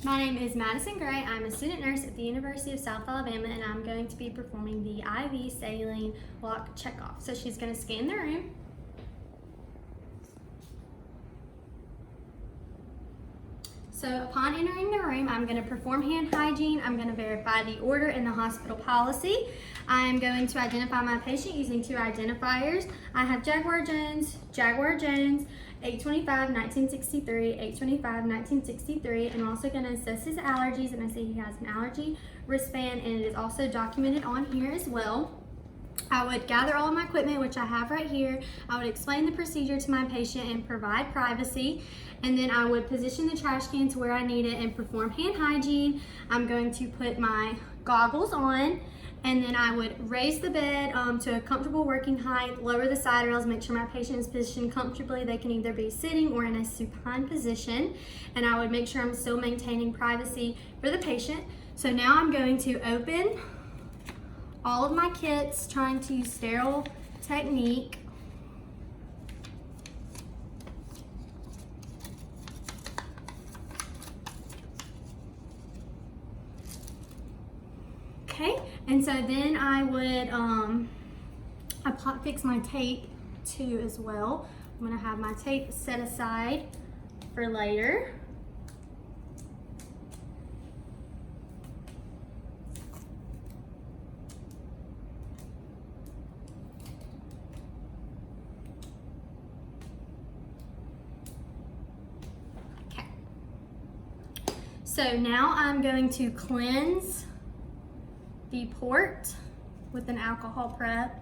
My name is Madison Gray. I'm a student nurse at the University of South Alabama, and I'm going to be performing the IV saline lock checkoff. So she's going to scan the room. So upon entering the room, I'm going to perform hand hygiene. I'm going to verify the order and the hospital policy. I am going to identify my patient using two identifiers. I have Jaguar Jones, 8/25/1963, 8/25/1963. I'm also going to assess his allergies, and I see he has an allergy wristband, and it is also documented on here as well. I would gather all of my equipment, which I have right here. I would explain the procedure to my patient and provide privacy. And then I would position the trash can to where I need it and perform hand hygiene. I'm going to put my goggles on, and then I would raise the bed to a comfortable working height, lower the side rails, make sure my patient is positioned comfortably. They can either be sitting or in a supine position. And I would make sure I'm still maintaining privacy for the patient. So now I'm going to open all of my kits, trying to use sterile technique. Okay, and so then I would fix my tape too as well. I'm gonna have my tape set aside for later. So now I'm going to cleanse the port with an alcohol prep.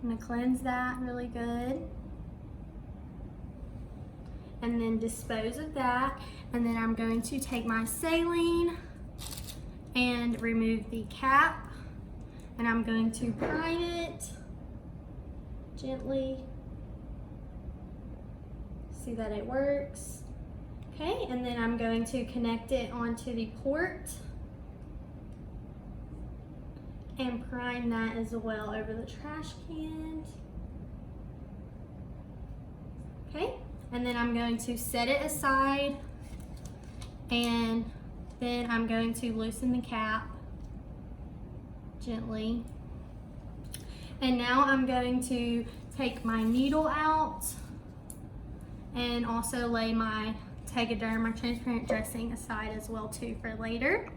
I'm gonna cleanse that really good. And then dispose of that. And then I'm going to take my saline and remove the cap. And I'm going to prime it gently. See that it works. Okay, and then I'm going to connect it onto the port and prime that as well over the trash can. Okay, and then I'm going to set it aside, and then I'm going to loosen the cap gently. And now I'm going to take my needle out and also lay my Tegaderm, my transparent dressing, aside as well too for later.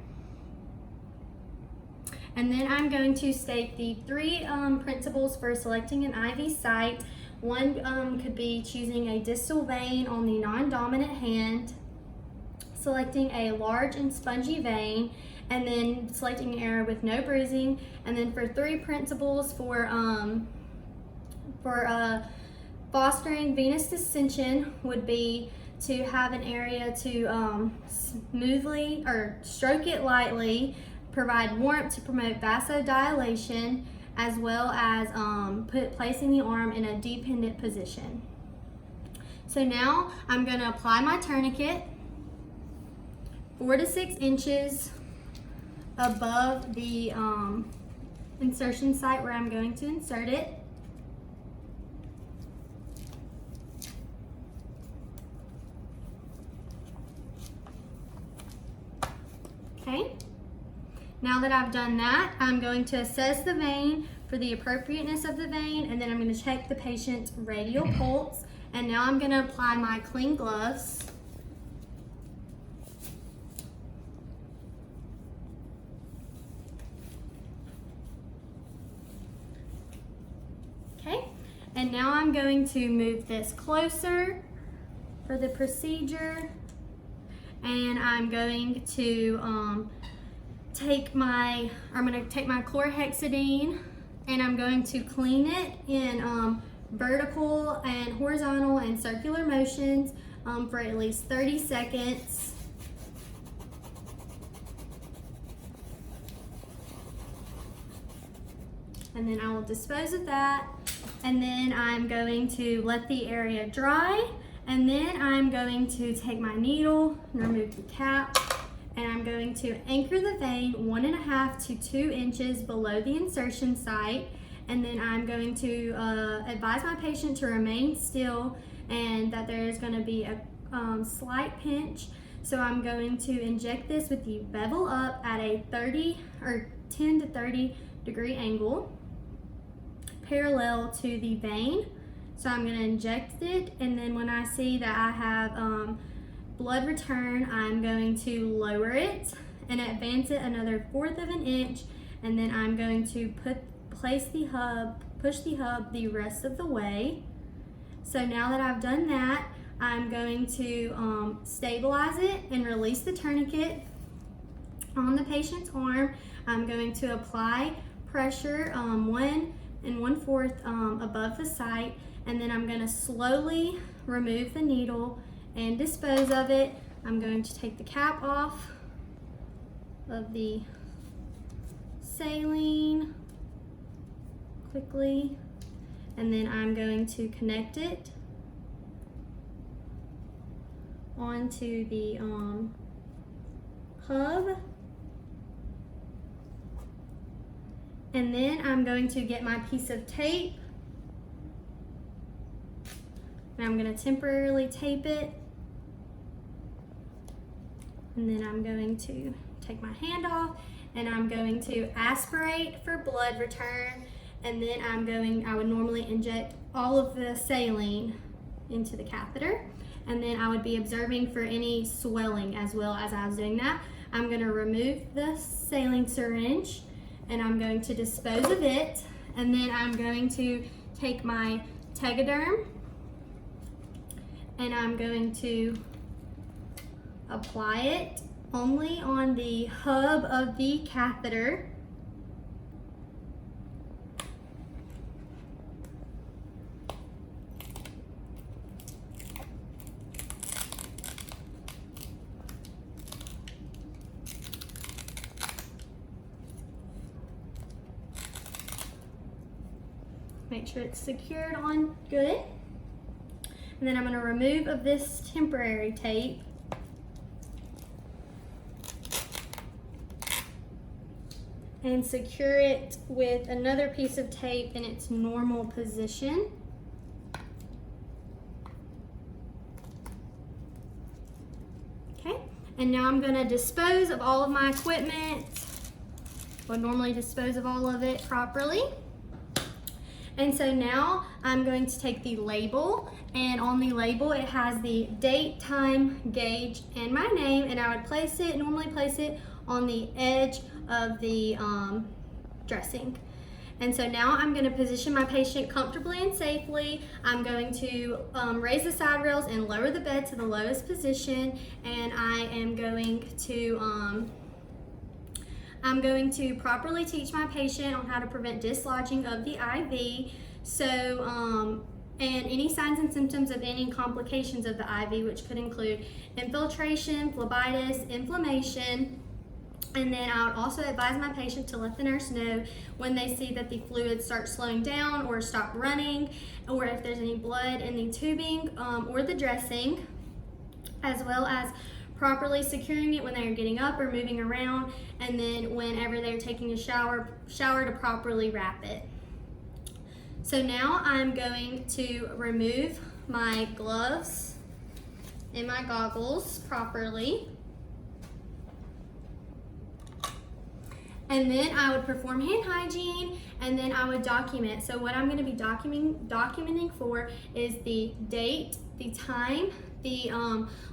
And then I'm going to state the three principles for selecting an IV site. One could be choosing a distal vein on the non-dominant hand, selecting a large and spongy vein, and then selecting an area with no bruising. And then for three principles for fostering venous distension would be to have an area to smoothly or stroke it lightly, provide warmth to promote vasodilation, as well as placing the arm in a dependent position. So now I'm going to apply my tourniquet 4 to 6 inches above the insertion site where I'm going to insert it. Okay, now that I've done that, I'm going to assess the vein for the appropriateness of the vein, and then I'm going to check the patient's radial pulse. And now I'm going to apply my clean gloves. Okay, and now I'm going to move this closer for the procedure. And I'm going to take my chlorhexidine, and I'm going to clean it in vertical and horizontal and circular motions for at least 30 seconds. And then I will dispose of that. And then I'm going to let the area dry. And then I'm going to take my needle and remove the cap, and I'm going to anchor the vein 1.5 to 2 inches below the insertion site. And then I'm going to advise my patient to remain still, and that there is going to be a slight pinch. So I'm going to inject this with the bevel up at a 10 to 30 degree angle, parallel to the vein. So I'm going to inject it, and then when I see that I have blood return, I'm going to lower it and advance it another 1/4 of an inch, and then I'm going to push the hub the rest of the way. So now that I've done that, I'm going to stabilize it and release the tourniquet on the patient's arm. I'm going to apply pressure 1 1/4 above the site, and then I'm going to slowly remove the needle and dispose of it. I'm going to take the cap off of the saline quickly, and then I'm going to connect it onto the hub, and then I'm going to get my piece of tape and I'm going to temporarily tape it, and then I'm going to take my hand off and I'm going to aspirate for blood return, and then I would normally inject all of the saline into the catheter, and then I would be observing for any swelling as well as I was doing that. I'm going to remove the saline syringe and I'm going to dispose of it, and then I'm going to take my Tegaderm and I'm going to apply it only on the hub of the catheter. Make sure it's secured on good. And then I'm going to remove of this temporary tape. And secure it with another piece of tape in its normal position. Okay, and now I'm going to dispose of all of my equipment. I would normally dispose of all of it properly. And so now I'm going to take the label, and on the label it has the date, time, gauge, and my name, and I would normally place it on the edge of the dressing. And so now I'm going to position my patient comfortably and safely. I'm going to raise the side rails and lower the bed to the lowest position, and I am going to properly teach my patient on how to prevent dislodging of the IV. So, and any signs and symptoms of any complications of the IV, which could include infiltration, phlebitis, inflammation. And then I would also advise my patient to let the nurse know when they see that the fluid starts slowing down or stop running, or if there's any blood in the tubing or the dressing, as well as properly securing it when they're getting up or moving around, and then whenever they're taking a shower to properly wrap it. So now I'm going to remove my gloves and my goggles properly. And then I would perform hand hygiene, and then I would document. So what I'm going to be documenting for is the date, the time, the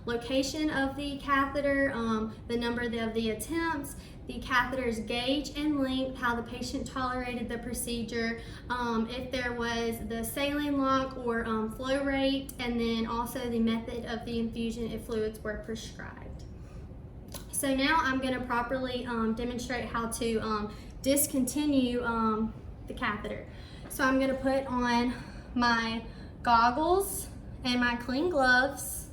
location of the catheter, the number of the attempts, the catheter's gauge and length, how the patient tolerated the procedure, if there was the saline lock or flow rate, and then also the method of the infusion if fluids were prescribed. So now I'm going to properly demonstrate how to discontinue the catheter. So I'm going to put on my goggles and my clean gloves.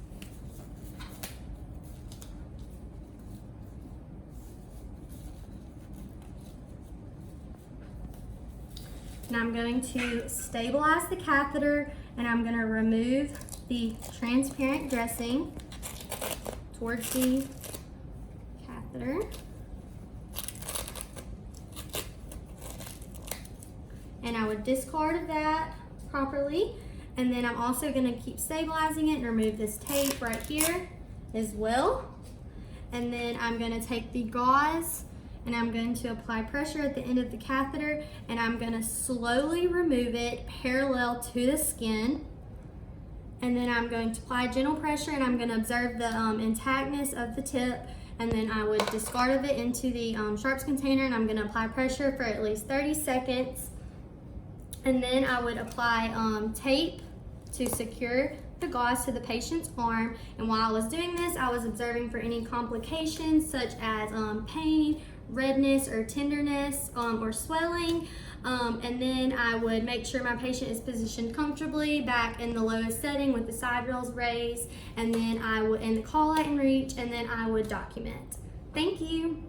And I'm going to stabilize the catheter, and I'm going to remove the transparent dressing towards the catheter. And I would discard that properly. And then I'm also gonna keep stabilizing it and remove this tape right here as well. And then I'm gonna take the gauze and I'm going to apply pressure at the end of the catheter, and I'm gonna slowly remove it parallel to the skin. And then I'm going to apply gentle pressure, and I'm gonna observe the intactness of the tip, and then I would discard of it into the sharps container, and I'm gonna apply pressure for at least 30 seconds. And then I would apply tape to secure the gauze to the patient's arm. And while I was doing this, I was observing for any complications such as pain, redness or tenderness or swelling. And then I would make sure my patient is positioned comfortably back in the lowest setting with the side rails raised, and then I would, and the call out and reach, and then I would document. Thank you.